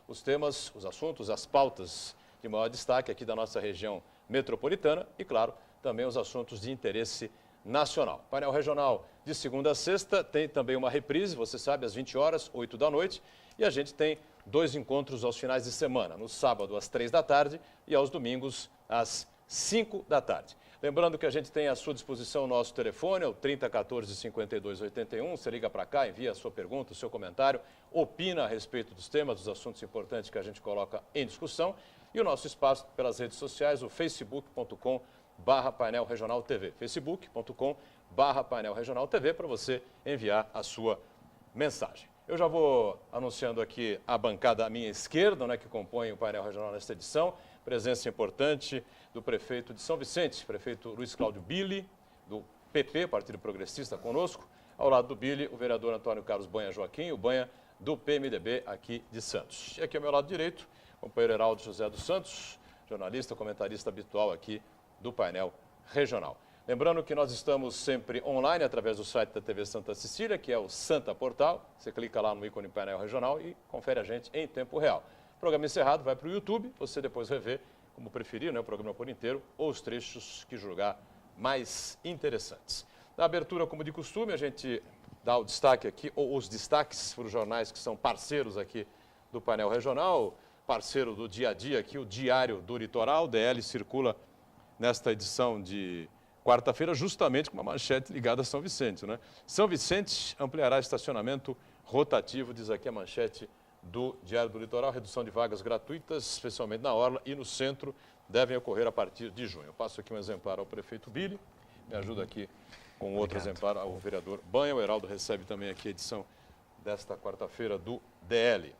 os temas, os assuntos, as pautas de maior destaque aqui da nossa região metropolitana e, claro, também os assuntos de interesse nacional. Painel Regional de segunda a sexta tem também uma reprise, você sabe, às 20 horas, 8 da noite, e a gente tem 2 encontros aos finais de semana, no sábado às 3 da tarde e aos domingos às 5 da tarde. Lembrando que a gente tem à sua disposição o nosso telefone, é o 3014-5281. Você liga para cá, envia a sua pergunta, o seu comentário, opina a respeito dos temas, dos assuntos importantes que a gente coloca em discussão. E o nosso espaço pelas redes sociais, o facebook.com/Painel Regional TV. facebook.com/Painel Regional TV para você enviar a sua mensagem. Eu já vou anunciando aqui a bancada à minha esquerda, né, que compõe o Painel Regional nesta edição. Presença importante do prefeito de São Vicente, prefeito Luiz Cláudio Billy, do PP, Partido Progressista, conosco. Ao lado do Billy, o vereador Antônio Carlos Banha Joaquim, o Banha do PMDB aqui de Santos. E aqui ao meu lado direito, o companheiro Heraldo José dos Santos, jornalista, comentarista habitual aqui do Painel Regional. Lembrando que nós estamos sempre online através do site da TV Santa Cecília, que é o Santa Portal. Você clica lá no ícone Painel Regional e confere a gente em tempo real. Programa encerrado, vai para o YouTube, você depois revê, como preferir, né, o programa por inteiro, ou os trechos que julgar mais interessantes. Na abertura, como de costume, a gente dá o destaque aqui, ou os destaques para os jornais que são parceiros aqui do Painel Regional, parceiro do dia a dia aqui, o Diário do Litoral. O DL circula nesta edição de quarta-feira justamente com uma manchete ligada a São Vicente, né? São Vicente ampliará estacionamento rotativo, diz aqui a manchete do Diário do Litoral. Redução de vagas gratuitas, especialmente na Orla e no centro, devem ocorrer a partir de junho. Eu passo aqui um exemplar ao prefeito Billy, me ajuda aqui com outro exemplar ao vereador Banha. O Heraldo recebe também aqui a edição desta quarta-feira do DL.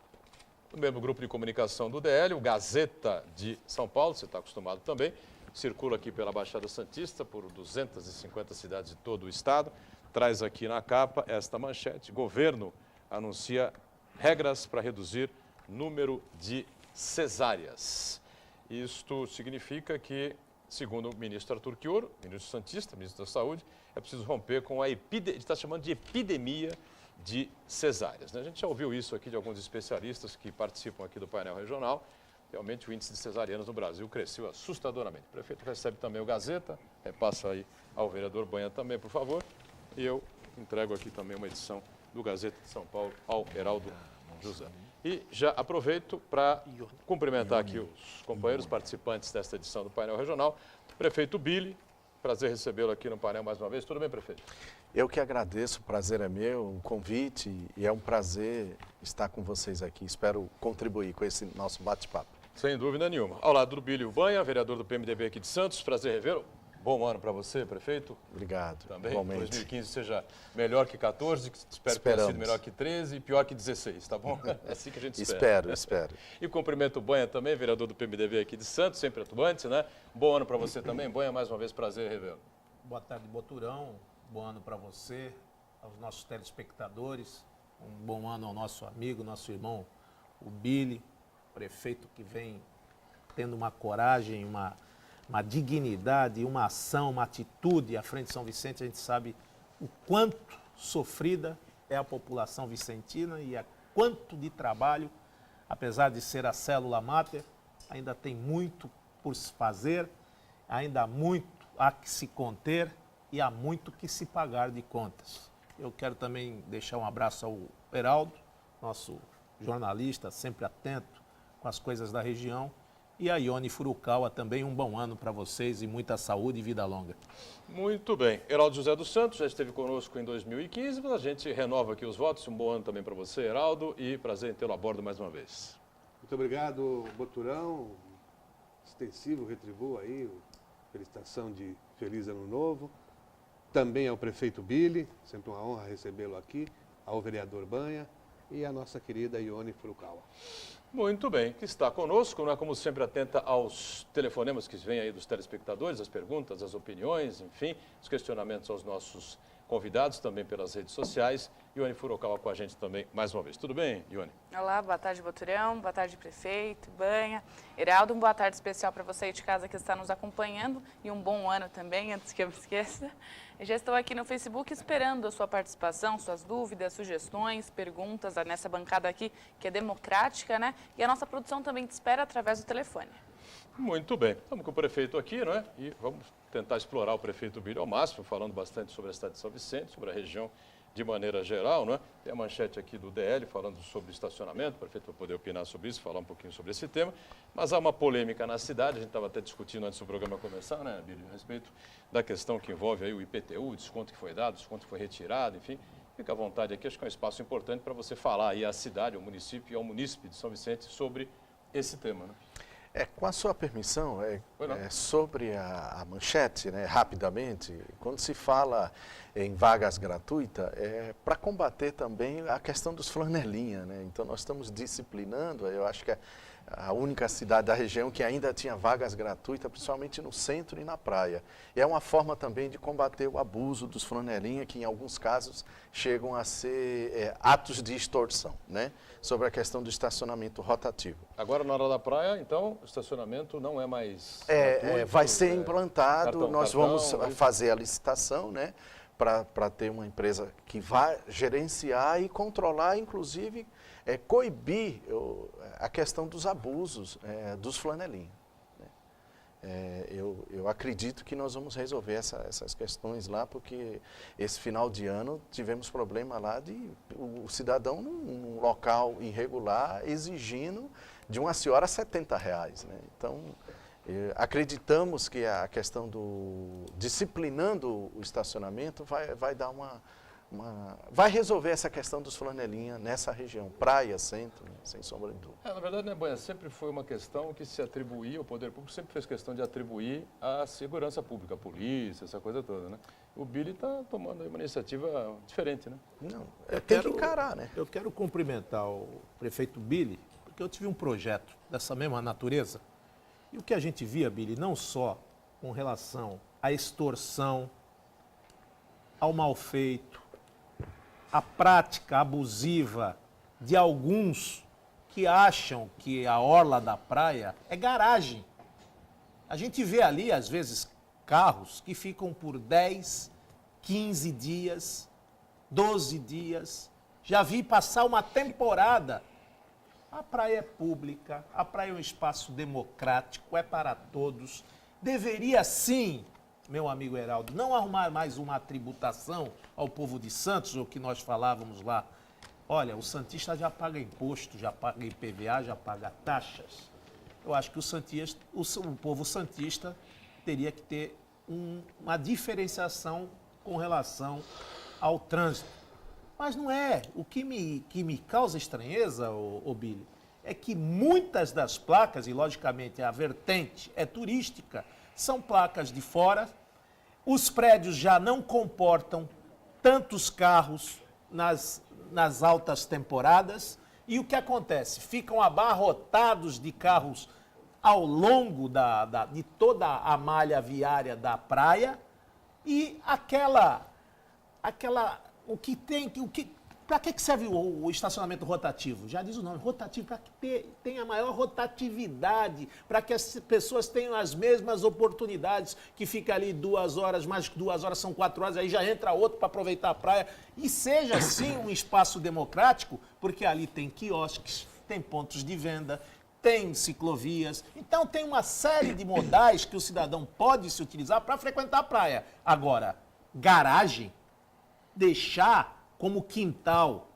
O mesmo grupo de comunicação do DL, o Gazeta de São Paulo, você está acostumado também, circula aqui pela Baixada Santista, por 250 cidades de todo o estado, traz aqui na capa esta manchete: governo anuncia regras para reduzir número de cesáreas. Isto significa que, segundo o ministro Arthur Chioro, ministro santista, ministro da Saúde, é preciso romper com a epidemia, ele está chamando de epidemia de cesáreas, né? A gente já ouviu isso aqui de alguns especialistas que participam aqui do painel regional. Realmente o índice de cesarianas no Brasil cresceu assustadoramente. O prefeito recebe também o Gazeta, repassa aí ao vereador Banha também, por favor. E eu entrego aqui também uma edição do Gazeta de São Paulo ao Heraldo José. E já aproveito para cumprimentar aqui os companheiros participantes desta edição do painel regional. Prefeito Billy, prazer recebê-lo aqui no painel mais uma vez. Tudo bem, prefeito? Eu que agradeço, o prazer é meu, um convite, e é um prazer estar com vocês aqui. Espero contribuir com esse nosso bate-papo. Sem dúvida nenhuma. Ao lado do Billy Banha, vereador do PMDB aqui de Santos, prazer revê-lo. Bom ano para você, prefeito. Obrigado. Também. Igualmente. 2015 seja melhor que 14, que espero que tenha sido melhor que 13 e pior que 16, tá bom? É assim que a gente espera. Espero. E cumprimento o Banha também, vereador do PMDB aqui de Santos, sempre atuante, né? Bom ano para você também. Banha, mais uma vez, prazer revê-lo. Boa tarde, Boturão. Bom ano para você, aos nossos telespectadores. Um bom ano ao nosso amigo, nosso irmão, o Billy, prefeito que vem tendo uma coragem, uma dignidade, uma ação, uma atitude à frente de São Vicente. A gente sabe o quanto sofrida é a população vicentina e a quanto de trabalho, apesar de ser a célula máter, ainda tem muito por se fazer, ainda há muito a que se conter e há muito que se pagar de contas. Eu quero também deixar um abraço ao Heraldo, nosso jornalista, sempre atento com as coisas da região, e a Ione Furukawa também. Um bom ano para vocês e muita saúde e vida longa. Muito bem. Heraldo José dos Santos já esteve conosco em 2015, mas a gente renova aqui os votos. Um bom ano também para você, Heraldo, e prazer em tê-lo a bordo mais uma vez. Muito obrigado, Boturão. Extensivo, retribuo aí, felicitação de Feliz Ano Novo. Também ao prefeito Billy, sempre uma honra recebê-lo aqui, ao vereador Banha e à nossa querida Ione Furukawa. Muito bem, que está conosco, né? Como sempre, atenta aos telefonemas que vêm aí dos telespectadores, as perguntas, as opiniões, enfim, os questionamentos aos nossos convidados, também pelas redes sociais. Ione Furukawa com a gente também mais uma vez. Tudo bem, Ione? Olá, boa tarde, Boturão, boa tarde, prefeito, Banha. Heraldo, uma boa tarde especial para você aí de casa que está nos acompanhando e um bom ano também, antes que eu me esqueça. Eu já estou aqui no Facebook esperando a sua participação, suas dúvidas, sugestões, perguntas nessa bancada aqui que é democrática, né? E a nossa produção também te espera através do telefone. Muito bem. Estamos com o prefeito aqui, não é? E vamos tentar explorar o prefeito Bílio ao máximo, falando bastante sobre a cidade de São Vicente, sobre a região de maneira geral, não é? Tem a manchete aqui do DL falando sobre estacionamento, o prefeito vai poder opinar sobre isso, falar um pouquinho sobre esse tema, mas há uma polêmica na cidade, a gente estava até discutindo antes do programa começar, né, Bílio, a respeito da questão que envolve aí o IPTU, o desconto que foi dado, o desconto que foi retirado, enfim. Fica à vontade aqui, acho que é um espaço importante para você falar aí à cidade, ao município e ao munícipe de São Vicente sobre esse tema, né? Com a sua permissão, sobre a manchete, né, rapidamente, quando se fala em vagas gratuitas, para combater também a questão dos flanelinha, né? Então, nós estamos disciplinando, eu acho que é a única cidade da região que ainda tinha vagas gratuitas, principalmente no centro e na praia. E é uma forma também de combater o abuso dos flanelinha, que em alguns casos chegam a ser atos de extorsão, né? Sobre a questão do estacionamento rotativo. Agora, na hora da praia, então, o estacionamento não é mais gratuito, vai ser implantado, nós vamos é fazer a licitação, né? Para ter uma empresa que vai gerenciar e controlar, inclusive, coibir a questão dos abusos dos flanelinhos. Né? Eu acredito que nós vamos resolver essas questões lá, porque esse final de ano tivemos problema lá de o cidadão num local irregular exigindo de uma senhora R$70. Né? Então, acreditamos que a questão do disciplinando o estacionamento vai dar vai resolver essa questão dos flanelinha nessa região, praia, centro, né, sem sombra de dúvida. Na verdade, né, Banha, sempre foi uma questão que se atribuía, o poder público sempre fez questão de atribuir à segurança pública, a polícia, essa coisa toda, né? O Bílio está tomando uma iniciativa diferente, né? Não, tem que encarar, né? Eu quero cumprimentar o prefeito Bílio, porque eu tive um projeto dessa mesma natureza, e o que a gente via, Bílio, não só com relação à extorsão, ao mal feito, a prática abusiva de alguns que acham que a orla da praia é garagem. A gente vê ali, às vezes, carros que ficam por 10, 15 dias, 12 dias. Já vi passar uma temporada. A praia é pública, a praia é um espaço democrático, é para todos. Deveria sim, meu amigo Heraldo, não arrumar mais uma tributação ao povo de Santos, o que nós falávamos lá. Olha, o santista já paga imposto, já paga IPVA, já paga taxas. Eu acho que o povo santista teria que ter uma diferenciação com relação ao trânsito. Mas não é. O que me causa estranheza, Bílio, é que muitas das placas, e logicamente a vertente é turística, são placas de fora, os prédios já não comportam tantos carros nas altas temporadas, e o que acontece? Ficam abarrotados de carros ao longo de toda a malha viária da praia, e para que serve o estacionamento rotativo? Já diz o nome, rotativo, para que tenha maior rotatividade, para que as pessoas tenham as mesmas oportunidades, que fica ali 2 horas, mais que 2 horas são 4 horas, aí já entra outro para aproveitar a praia. E seja sim um espaço democrático, porque ali tem quiosques, tem pontos de venda, tem ciclovias, então tem uma série de modais que o cidadão pode se utilizar para frequentar a praia. Agora, garagem, deixar como quintal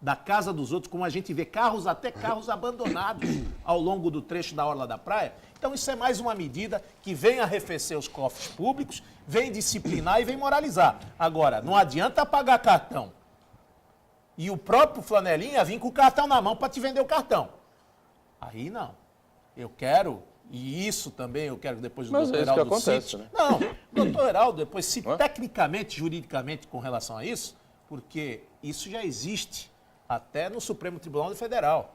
da casa dos outros, como a gente vê até carros abandonados ao longo do trecho da orla da praia. Então isso é mais uma medida que vem arrefecer os cofres públicos, vem disciplinar e vem moralizar. Agora, não adianta pagar cartão e o próprio flanelinha vir com o cartão na mão para te vender o cartão. Aí não. Eu quero, e isso também eu quero depois do doutor Heraldo acontece, né? Não, doutor Heraldo depois se tecnicamente, juridicamente com relação a isso, porque isso já existe até no Supremo Tribunal Federal.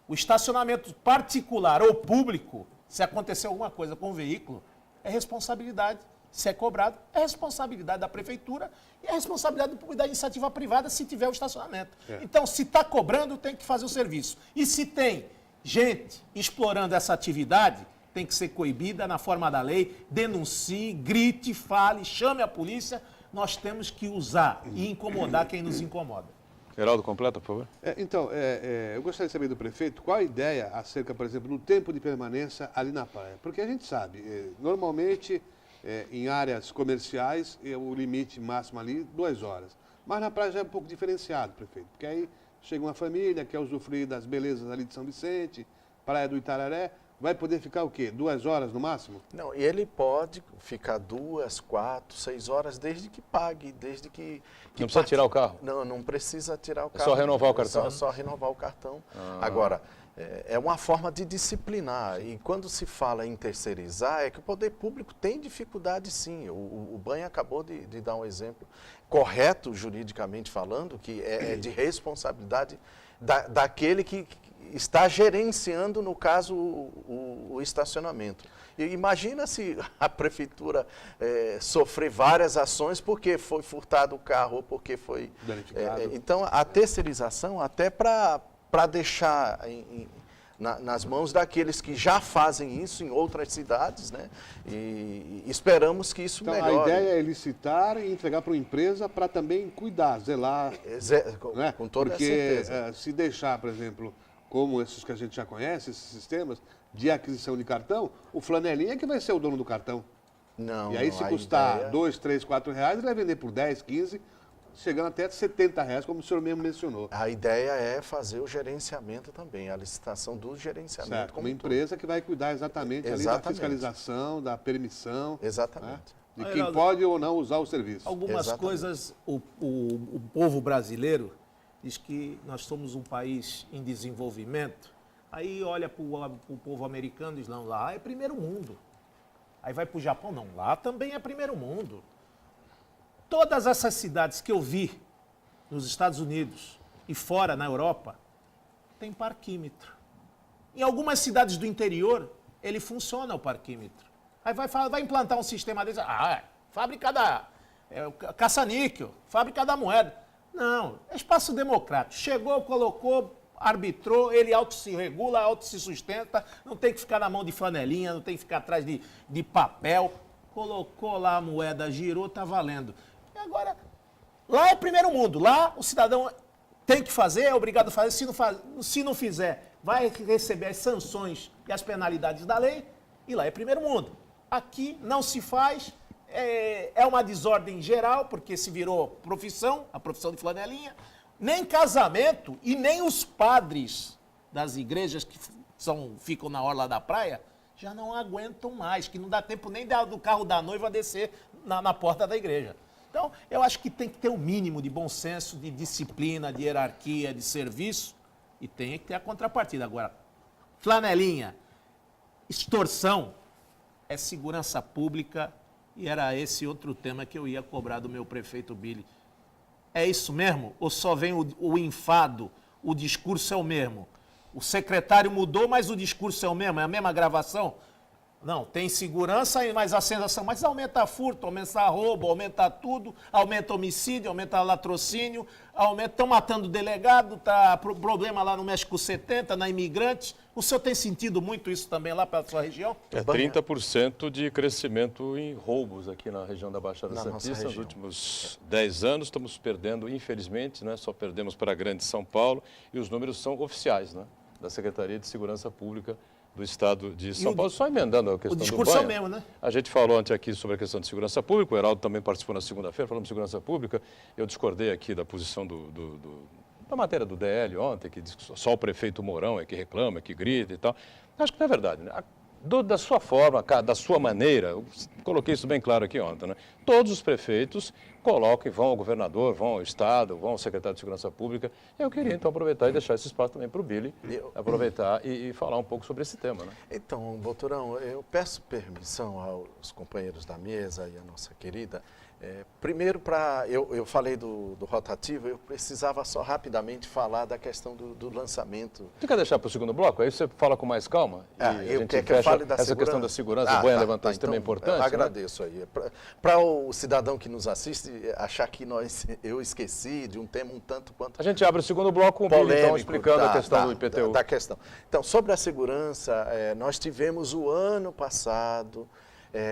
O estacionamento particular ou público, se acontecer alguma coisa com o veículo, é responsabilidade se é cobrado, é responsabilidade da prefeitura e é responsabilidade da iniciativa privada se tiver o estacionamento. Então, se está cobrando, tem que fazer o serviço. E se tem gente explorando essa atividade, tem que ser coibida na forma da lei, denuncie, grite, fale, chame a polícia. Nós temos que usar e incomodar quem nos incomoda. Geraldo, completa, por favor. Então, eu gostaria de saber do prefeito qual a ideia acerca, por exemplo, do tempo de permanência ali na praia. Porque a gente sabe, normalmente, em áreas comerciais, o limite máximo ali, 2 horas. Mas na praia já é um pouco diferenciado, prefeito. Porque aí chega uma família, quer usufruir das belezas ali de São Vicente, Praia do Itararé, vai poder ficar o quê? 2 horas no máximo? Não, e ele pode ficar 2, 4, 6 horas desde que pague, desde que Não precisa tirar o carro? Não, não precisa tirar o carro. só renovar o cartão? Só renovar o cartão. Agora, é uma forma de disciplinar. E quando se fala em terceirizar, é que o poder público tem dificuldade sim. O Banha acabou de dar um exemplo correto, juridicamente falando, que é de responsabilidade daquele que está gerenciando, no caso, o estacionamento. E imagina se a prefeitura sofrer várias ações porque foi furtado o carro ou porque foi... então, a terceirização, até para deixar nas mãos daqueles que já fazem isso em outras cidades, né? E esperamos que isso melhore. Então, a ideia é licitar e entregar para uma empresa para também cuidar, zelar. Né? Com toda Porque, certeza. se deixar, por exemplo, como esses que a gente já conhece, esses sistemas de aquisição de cartão, o flanelinha é que vai ser o dono do cartão. Não, E aí, não, se a custar ideia- 2, 3, 4 reais, ele vai vender por 10, 15, chegando até 70 reais, como o senhor mesmo mencionou. A ideia é fazer o gerenciamento também, a licitação do gerenciamento. Certo, como uma um todo. empresa que vai cuidar exatamente ali da Exatamente. fiscalização, da permissão. Exatamente. Né? De Aí, quem Geraldo, pode ou não usar o serviço. Algumas Exatamente. coisas, o povo brasileiro diz que nós somos um país em desenvolvimento, aí olha para o povo americano e diz, não, lá é primeiro mundo. Aí vai para o Japão, não, lá também é primeiro mundo. Todas essas cidades que eu vi nos Estados Unidos e fora na Europa, tem parquímetro. Em algumas cidades do interior, ele funciona o parquímetro. Aí vai implantar um sistema desse, fábrica da caça-níquel, fábrica da moeda. Não, é espaço democrático. Chegou, colocou, arbitrou, ele auto se regula, auto se sustenta, não tem que ficar na mão de flanelinha, não tem que ficar atrás de papel. Colocou lá a moeda, girou, tá valendo. E agora, lá é primeiro mundo, lá o cidadão tem que fazer, é obrigado a fazer, se não fizer, vai receber as sanções e as penalidades da lei, e lá é primeiro mundo. Aqui não se faz, é uma desordem geral, porque se virou profissão, a profissão de flanelinha, nem casamento e nem os padres das igrejas que ficam na orla da praia já não aguentam mais, que não dá tempo nem do carro da noiva descer na porta da igreja. Então, eu acho que tem que ter um mínimo de bom senso, de disciplina, de hierarquia, de serviço, e tem que ter a contrapartida. Agora, flanelinha, extorsão, é segurança pública, e era esse outro tema que eu ia cobrar do meu prefeito Billy. É isso mesmo? Ou só vem o enfado, o discurso é o mesmo? O secretário mudou, mas o discurso é o mesmo? É a mesma gravação? Não, tem segurança, mas a sensação, mas aumenta furto, aumenta roubo, aumenta tudo, aumenta homicídio, aumenta latrocínio, estão matando o delegado, tá problema lá no México 70, na imigrante. O senhor tem sentido muito isso também lá para a sua região? É 30% de crescimento em roubos aqui na região da Baixada Na nossa Santista. Nos região. últimos 10 anos estamos perdendo, infelizmente, né, só perdemos para a Grande São Paulo, e os números são oficiais, né, da Secretaria de Segurança Pública do Estado de São Paulo. Só emendando a questão do discurso é o Banha. mesmo, né? A gente falou antes aqui sobre a questão de segurança pública, o Heraldo também participou na segunda-feira, falando de segurança pública. Eu discordei aqui da posição da matéria do DL ontem, que diz que só o prefeito Mourão é que reclama, é que grita e tal. Acho que não é verdade, né? Da sua forma, da sua maneira, eu coloquei isso bem claro aqui ontem, né? Todos os prefeitos colocam e vão ao governador, vão ao Estado, vão ao secretário de Segurança Pública. Eu queria, então, aproveitar e deixar esse espaço também para o Billy, aproveitar e falar um pouco sobre esse tema, né? Então, Boturão, eu peço permissão aos companheiros da mesa e à nossa querida Primeiro, eu falei do rotativo, eu precisava só rapidamente falar da questão do lançamento. Você quer deixar para o segundo bloco? Aí você fala com mais calma. E a gente fecha essa questão da segurança. O Boian levantou esse tema importante. Eu agradeço aí. Para o cidadão que nos assiste achar que eu esqueci de um tema um tanto quanto... A gente abre o segundo bloco com o Billy, então, explicando a questão do IPTU. Da questão. Então, sobre a segurança, nós tivemos o ano passado...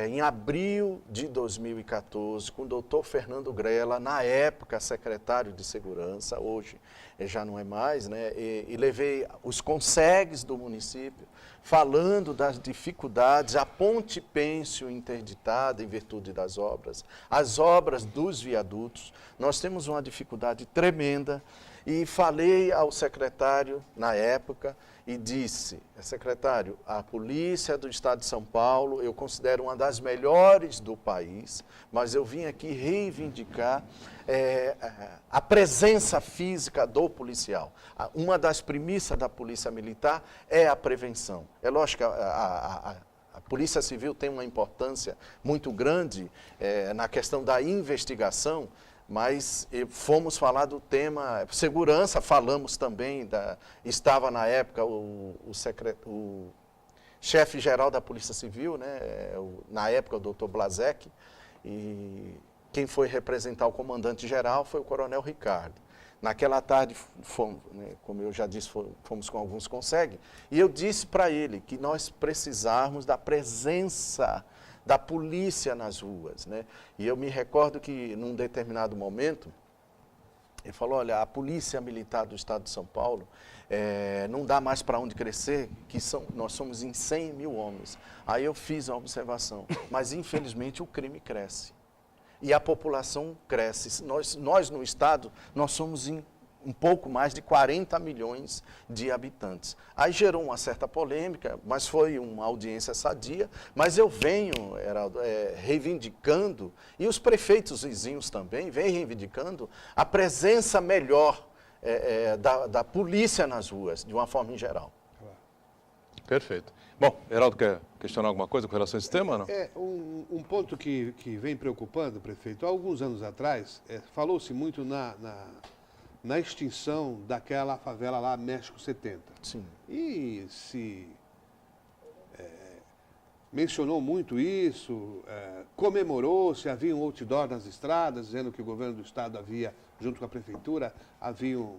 em abril de 2014, com o doutor Fernando Grella, na época secretário de Segurança, hoje já não é mais, né? E levei os consegues do município, falando das dificuldades, a Ponte Pêncio interditada em virtude das obras, as obras dos viadutos. Nós temos uma dificuldade tremenda e falei ao secretário na época, e disse, secretário, a Polícia do Estado de São Paulo eu considero uma das melhores do país, mas eu vim aqui reivindicar a presença física do policial. Uma das premissas da Polícia Militar é a prevenção. É lógico que a Polícia Civil tem uma importância muito grande na questão da investigação, mas fomos falar do tema segurança, falamos também, estava na época o chefe-geral da Polícia Civil, né, na época o doutor Blasek, e quem foi representar o comandante-geral foi o coronel Ricardo. Naquela tarde, fomos, né, como eu já disse, fomos com alguns consegues, e eu disse para ele que nós precisávamos da presença da polícia nas ruas, né? E eu me recordo que, num determinado momento, ele falou, olha, a Polícia Militar do Estado de São Paulo não dá mais para onde crescer, nós somos em 100 mil homens. Aí eu fiz a observação, mas infelizmente o crime cresce. E a população cresce. Nós no Estado, nós somos em um pouco mais de 40 milhões de habitantes. Aí gerou uma certa polêmica, mas foi uma audiência sadia, mas eu venho, Heraldo, reivindicando, e os prefeitos vizinhos também vêm reivindicando a presença melhor da polícia nas ruas, de uma forma em geral. Perfeito. Bom, Heraldo, quer questionar alguma coisa com relação a esse tema, não? Um ponto que vem preocupando, prefeito, há alguns anos atrás, falou-se muito na extinção daquela favela lá, México 70. Sim. E se mencionou muito isso, comemorou-se, havia um outdoor nas estradas, dizendo que o governo do estado havia, junto com a prefeitura, haviam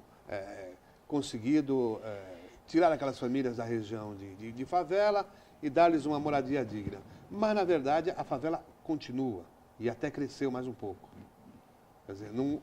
conseguido tirar aquelas famílias da região de favela e dar-lhes uma moradia digna. Mas, na verdade, a favela continua e até cresceu mais um pouco. Quer dizer, não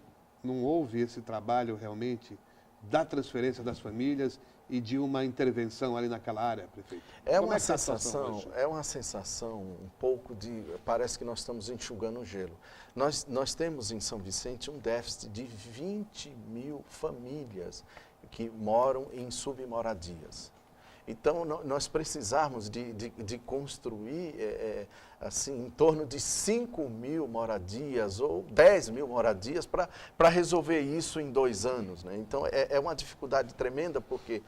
houve esse trabalho realmente da transferência das famílias e de uma intervenção ali naquela área, prefeito? É uma sensação um pouco de... Parece que nós estamos enxugando o gelo. Nós temos em São Vicente um déficit de 20 mil famílias que moram em submoradias. Então, nós precisamos de construir assim, em torno de 5 mil moradias ou 10 mil moradias para resolver isso em 2 anos. Né? Então, é uma dificuldade tremenda, porque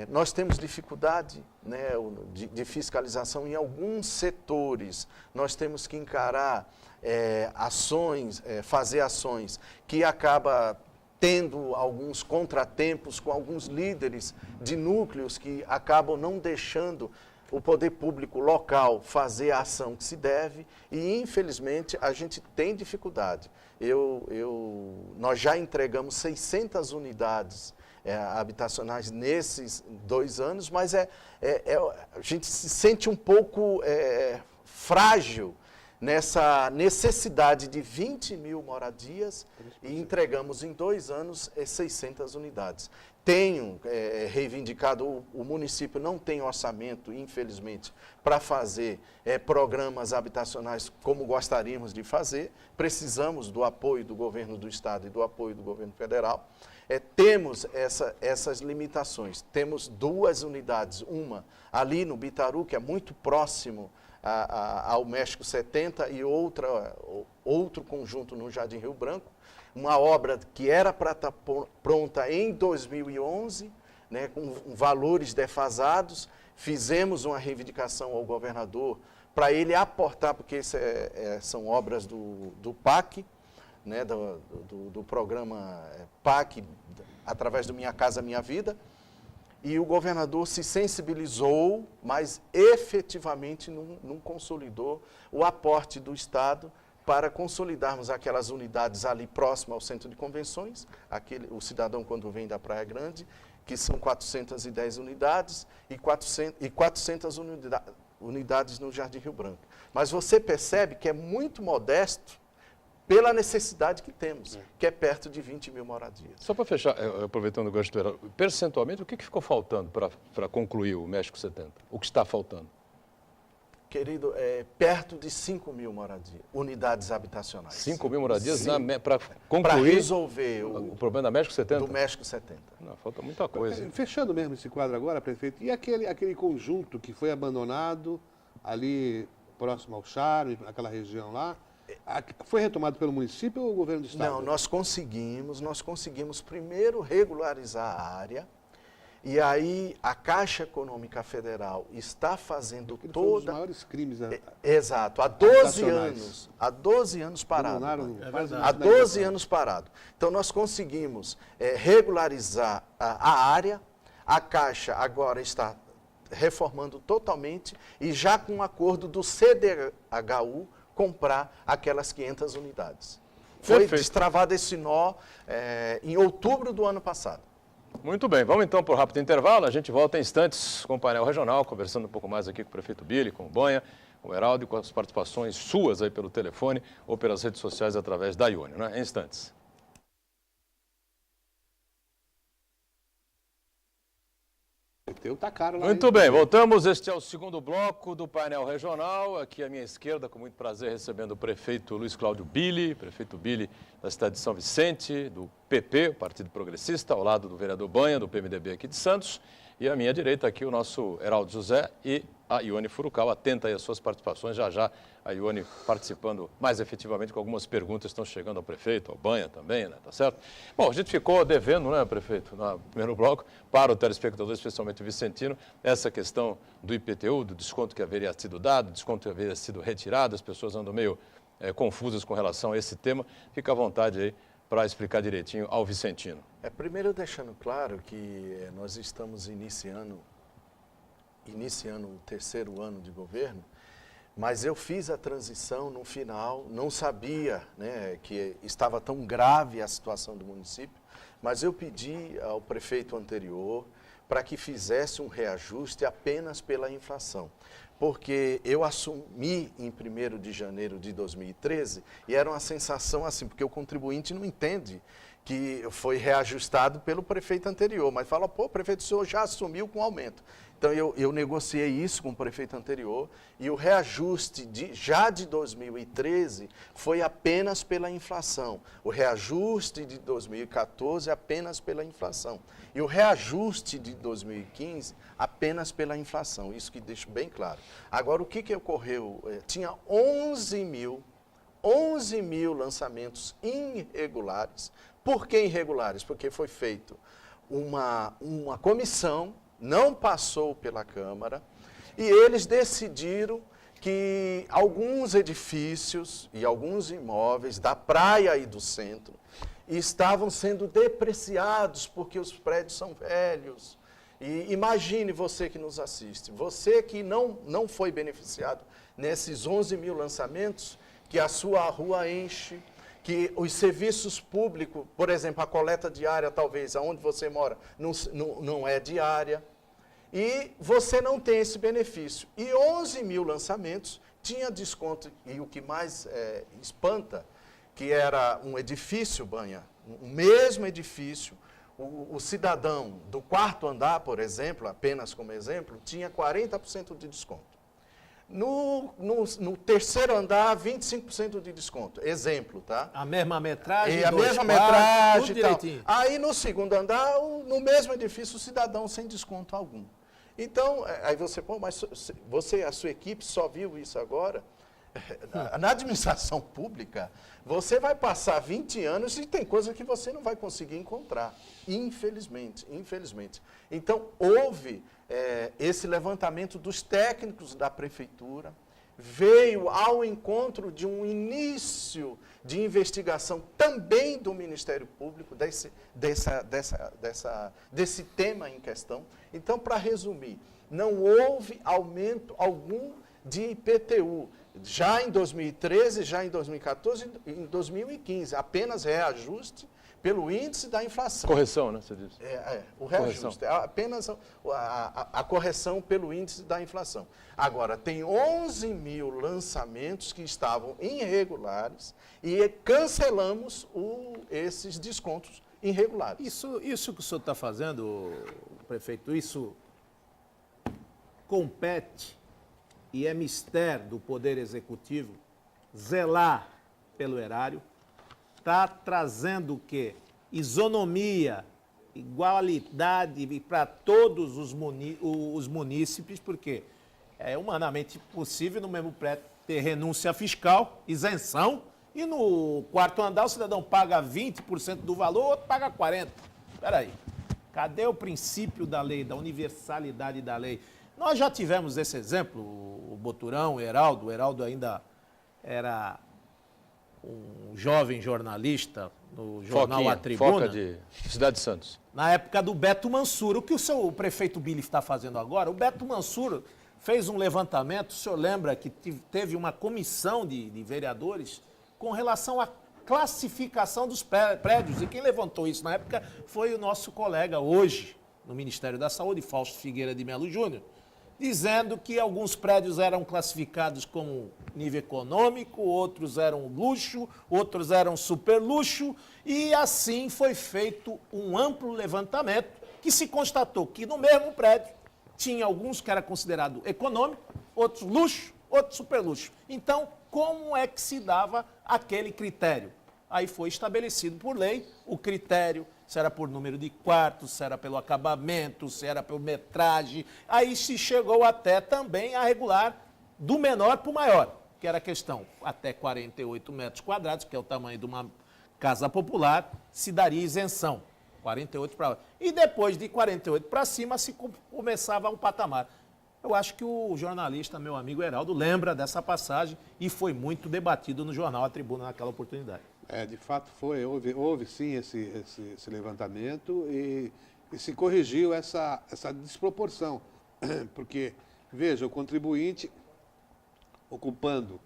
nós temos dificuldade, né, de fiscalização em alguns setores. Nós temos que encarar ações, fazer ações que acabam tendo alguns contratempos com alguns líderes de núcleos que acabam não deixando o poder público local fazer a ação que se deve e, infelizmente, a gente tem dificuldade. Nós já entregamos 600 unidades habitacionais nesses 2 anos, mas a gente se sente um pouco frágil nessa necessidade de 20 mil moradias e entregamos em 2 anos 600 unidades. Tenho reivindicado, o município não tem orçamento, infelizmente, para fazer programas habitacionais como gostaríamos de fazer. Precisamos do apoio do governo do estado e do apoio do governo federal. Temos essas limitações. Temos 2 unidades, uma ali no Bitaru, que é muito próximo ao México 70, e outro conjunto no Jardim Rio Branco, uma obra que era para estar pronta em 2011, né, com valores defasados. Fizemos uma reivindicação ao governador para ele aportar, porque isso são obras do PAC, né, do programa PAC, através do Minha Casa Minha Vida, e o governador se sensibilizou, mas efetivamente não consolidou o aporte do Estado para consolidarmos aquelas unidades ali próximas ao centro de convenções, o cidadão quando vem da Praia Grande, que são 410 unidades e 400 unidades no Jardim Rio Branco. Mas você percebe que é muito modesto pela necessidade que temos, que é perto de 20 mil moradias. Só para fechar, aproveitando o gancho do Heraldo, percentualmente, o que ficou faltando para concluir o México 70? O que está faltando? Querido, perto de 5 mil moradias, unidades habitacionais. 5 mil moradias para Para concluir resolver o problema da México 70? do México 70. Não, falta muita coisa. Fechando mesmo esse quadro agora, prefeito, e aquele conjunto que foi abandonado ali próximo ao Charme, aquela região lá, foi retomado pelo município ou o governo do estado? Não, nós conseguimos primeiro regularizar a área, e aí a Caixa Econômica Federal está fazendo Aquele foi um dos toda... maiores crimes. Exato, há 12 habitacionais. anos. Há 12 anos parado. Abandonaram quase Há 12 anos parado. Então, nós conseguimos regularizar a área. A Caixa agora está reformando totalmente e já com um acordo do CDHU comprar aquelas 500 unidades. Foi Perfeito. destravado esse nó em outubro do ano passado. Muito bem, vamos então para o rápido intervalo. A gente volta em instantes com o painel regional, conversando um pouco mais aqui com o prefeito Billy, com o Banha, com o Heraldo e com as participações suas aí pelo telefone ou pelas redes sociais através da Ione, né? Em instantes. Tá caro lá. Muito bem, voltamos. Este é o segundo bloco do painel regional. Aqui à minha esquerda, com muito prazer, recebendo o prefeito Luiz Cláudio Billy, prefeito Billy da cidade de São Vicente, do PP, o Partido Progressista, ao lado do vereador Banha, do PMDB aqui de Santos. E à minha direita aqui o nosso Heraldo José e a Ione Furukawa. Atenta aí às suas participações. Já já a Ione participando mais efetivamente com algumas perguntas que estão chegando ao prefeito, ao Banha também, né? Tá certo? Bom, a gente ficou devendo, né, prefeito, no primeiro bloco, para o telespectador, especialmente o vicentino, essa questão do IPTU, do desconto que haveria sido dado, do desconto que haveria sido retirado. As pessoas andam meio confusas com relação a esse tema. Fica à vontade aí para explicar direitinho ao vicentino. Primeiro deixando claro que nós estamos iniciando o terceiro ano de governo, mas eu fiz a transição no final, não sabia, né, que estava tão grave a situação do município, mas eu pedi ao prefeito anterior para que fizesse um reajuste apenas pela inflação. Porque eu assumi em 1º de janeiro de 2013 e era uma sensação assim, porque o contribuinte não entende que foi reajustado pelo prefeito anterior, mas fala, pô, prefeito, o senhor já assumiu com aumento. Então, eu negociei isso com o prefeito anterior e o reajuste já de 2013 foi apenas pela inflação. O reajuste de 2014 apenas pela inflação. E o reajuste de 2015 apenas pela inflação. Isso que deixo bem claro. Agora, o que ocorreu? Tinha 11 mil lançamentos irregulares. Por que irregulares? Porque foi feito uma comissão, não passou pela Câmara, e eles decidiram que alguns edifícios e alguns imóveis da praia e do centro estavam sendo depreciados porque os prédios são velhos. E imagine você que nos assiste, você que não foi beneficiado nesses 11 mil lançamentos, que a sua rua enche, que os serviços públicos, por exemplo, a coleta diária, talvez, aonde você mora, não é diária. E você não tem esse benefício. E 11 mil lançamentos tinha desconto, e o que mais espanta, que era um edifício, Banha, o mesmo edifício, o cidadão do 4º andar, por exemplo, apenas como exemplo, tinha 40% de desconto. No 3º andar, 25% de desconto. Exemplo, tá? A mesma metragem, E a dois mesma quartos, metragem tudo e tal. direitinho. Aí no 2º andar, no mesmo edifício, o cidadão sem desconto algum. Então, aí você, pô, mas você, a sua equipe só viu isso agora? Na administração pública, você vai passar 20 anos e tem coisa que você não vai conseguir encontrar. Infelizmente, infelizmente. Então, houve esse levantamento dos técnicos da prefeitura, veio ao encontro de um início de investigação também do Ministério Público desse tema em questão. Então, para resumir, não houve aumento algum de IPTU, já em 2013, já em 2014 e em 2015, apenas reajuste pelo índice da inflação. Correção, né, você disse? O reajuste, apenas a correção pelo índice da inflação. Agora, tem 11 mil lançamentos que estavam irregulares e cancelamos esses descontos irregulares. Isso que o senhor está fazendo, prefeito, isso compete e é mistério do Poder Executivo zelar pelo erário, está trazendo o quê? Isonomia, igualdade para todos os munícipes, porque é humanamente possível no mesmo prédio ter renúncia fiscal, isenção, e no quarto andar o cidadão paga 20% do valor, o outro paga 40%. Espera aí, cadê o princípio da lei, da universalidade da lei? Nós já tivemos esse exemplo, o Boturão, o Heraldo ainda era um jovem jornalista no jornal A Tribuna. Foca de Cidade de Santos. Na época do Beto Mansur. O que o prefeito Billy está fazendo agora? O Beto Mansur fez um levantamento, o senhor lembra que teve uma comissão de vereadores com relação à classificação dos prédios. E quem levantou isso na época foi o nosso colega hoje, no Ministério da Saúde, Fausto Figueira de Melo Júnior, dizendo que alguns prédios eram classificados como nível econômico, outros eram luxo, outros eram super luxo, e assim foi feito um amplo levantamento que se constatou que no mesmo prédio tinha alguns que era considerado econômico, outros luxo, outros super luxo. Então, como é que se dava aquele critério? Aí foi estabelecido por lei o critério, se era por número de quartos, se era pelo acabamento, se era pela metragem. Aí se chegou até também a regular do menor para o maior, que era a questão até 48 metros quadrados, que é o tamanho de uma casa popular, se daria isenção. 48 para... E depois de 48 para cima se começava um patamar. Eu acho que o jornalista, meu amigo Heraldo, lembra dessa passagem e foi muito debatido no jornal A Tribuna naquela oportunidade. De fato houve sim esse levantamento e se corrigiu essa desproporção, porque, veja, o contribuinte ocupando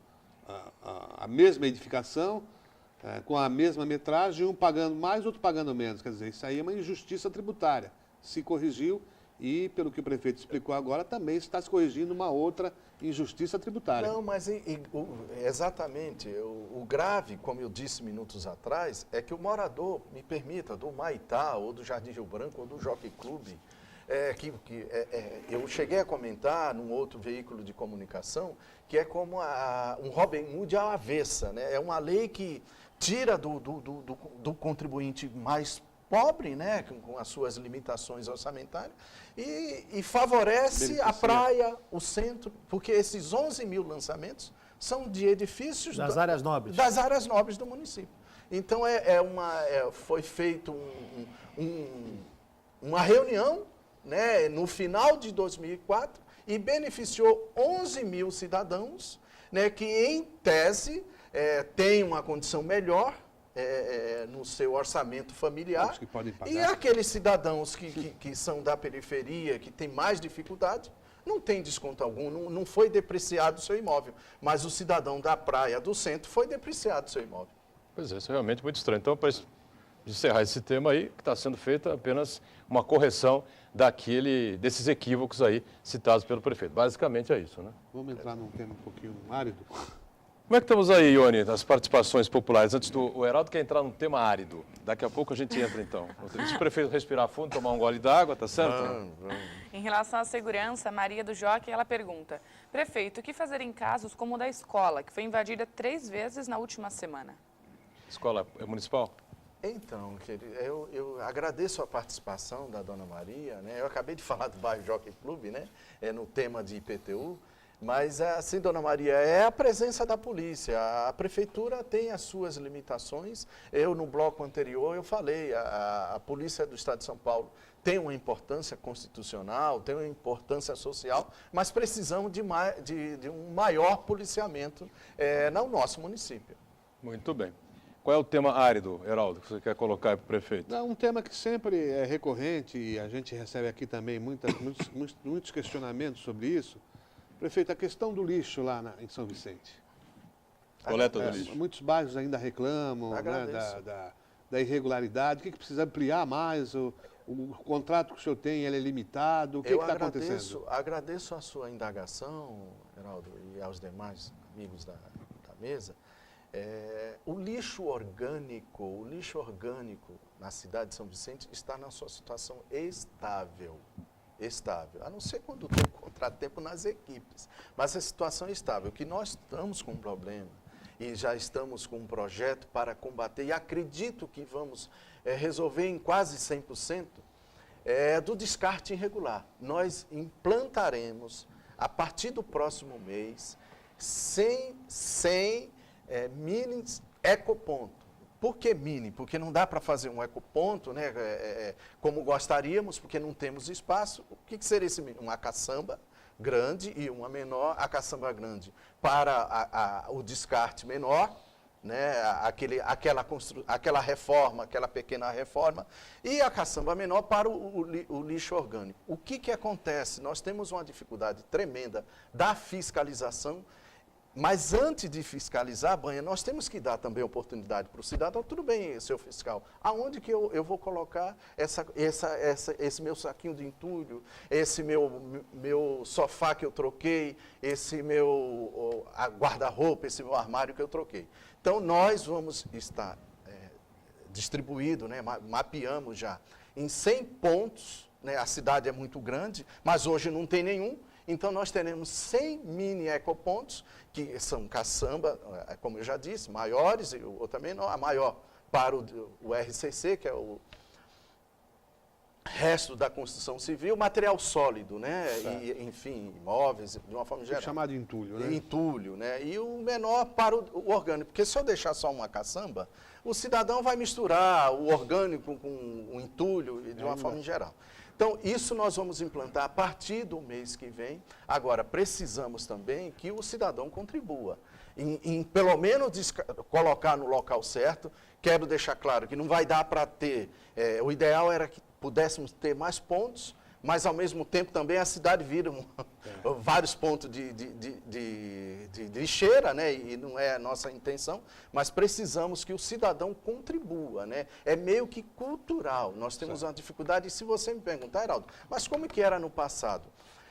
a mesma edificação, com a mesma metragem, um pagando mais, outro pagando menos, quer dizer, isso aí é uma injustiça tributária, se corrigiu e, pelo que o prefeito explicou agora, também está se corrigindo uma outra injustiça tributária. Não, mas exatamente, o grave, como eu disse minutos atrás, é que o morador, me permita, do Maitá, ou do Jardim Rio Branco, ou do Jockey Club, eu cheguei a comentar num outro veículo de comunicação, que é como um Robin Hood à avessa, né? É uma lei que tira do contribuinte mais pobre, né, com as suas limitações orçamentárias, e favorece a praia, o centro, porque esses 11 mil lançamentos são de edifícios... Das áreas nobres. Das áreas nobres do município. Então, foi feito uma reunião, né, no final de 2004 e beneficiou 11 mil cidadãos, né, que, em tese, têm uma condição melhor, no seu orçamento familiar, que podem pagar. E aqueles cidadãos que são da periferia, que têm mais dificuldade, não tem desconto algum, não foi depreciado o seu imóvel, mas o cidadão da praia, do centro, foi depreciado o seu imóvel. Pois é, isso é realmente muito estranho. Então, para encerrar esse tema aí, que está sendo feita apenas uma correção desses equívocos aí citados pelo prefeito. Basicamente é isso, né? Vamos entrar num tema um pouquinho árido. Como é que estamos aí, Ione, nas participações populares? Antes o Heraldo quer entrar num tema árido. Daqui a pouco a gente entra, então. Se o prefeito respirar fundo, tomar um gole d'água, tá certo? Em relação à segurança, Maria do Jockey, ela pergunta: prefeito, o que fazer em casos como o da escola, que foi invadida 3 vezes na última semana? Escola municipal? Então, querido, eu agradeço a participação da dona Maria, né? Eu acabei de falar do bairro Jockey Club, né? No tema de IPTU. Mas, assim, dona Maria, é a presença da polícia. A prefeitura tem as suas limitações. No bloco anterior, eu falei, a Polícia do Estado de São Paulo tem uma importância constitucional, tem uma importância social, mas precisamos de um maior policiamento no nosso município. Muito bem. Qual é o tema árido, Heraldo, que você quer colocar aí para o prefeito? Um tema que sempre é recorrente e a gente recebe aqui também muitos questionamentos sobre isso. Prefeito, a questão do lixo lá em São Vicente. Coleta do lixo. Muitos bairros ainda reclamam, né, da irregularidade. O que precisa ampliar mais? O contrato que o senhor tem, ele é limitado? O que está acontecendo? Agradeço a sua indagação, Heraldo, e aos demais amigos da mesa. O lixo orgânico na cidade de São Vicente está na sua situação estável, a não ser quando tem contratempo nas equipes, mas a situação é estável. Que nós estamos com um problema e já estamos com um projeto para combater, e acredito que vamos resolver em quase 100%, do descarte irregular. Nós implantaremos, a partir do próximo mês, 100 mini ecoponto. Por que mini? Porque não dá para fazer um ecoponto, né, como gostaríamos, porque não temos espaço. O que seria esse mini? Uma caçamba grande e uma menor. A caçamba grande para o descarte menor, né, aquela reforma, aquela pequena reforma, e a caçamba menor para o lixo orgânico. O que acontece? Nós temos uma dificuldade tremenda da fiscalização. Mas antes de fiscalizar, Banha, nós temos que dar também oportunidade para o cidadão. Tudo bem, seu fiscal, aonde que eu vou colocar esse meu saquinho de entulho, esse meu sofá que eu troquei, esse meu guarda-roupa, esse meu armário que eu troquei. Então, nós vamos estar distribuído, né, mapeamos já, em 100 pontos, né, a cidade é muito grande, mas hoje não tem nenhum. Então, nós teremos 100 mini ecopontos, que são caçamba, como eu já disse, maiores, e outra menor, a maior para o RCC, que é o resto da construção civil, material sólido, né? E, enfim, imóveis, de uma forma geral. Chamado de entulho, né? Entulho, né? E o menor para o orgânico, porque se eu deixar só uma caçamba, o cidadão vai misturar o orgânico com o entulho, de uma forma geral. Então, isso nós vamos implantar a partir do mês que vem. Agora, precisamos também que o cidadão contribua, em pelo menos colocar no local certo. Quero deixar claro que não vai dar para ter, o ideal era que pudéssemos ter mais pontos, mas ao mesmo tempo também a cidade vira vários pontos de lixeira, né? E não é a nossa intenção, mas precisamos que o cidadão contribua, né? É meio que cultural, nós temos uma dificuldade, e se você me perguntar, Heraldo, mas como que era no passado?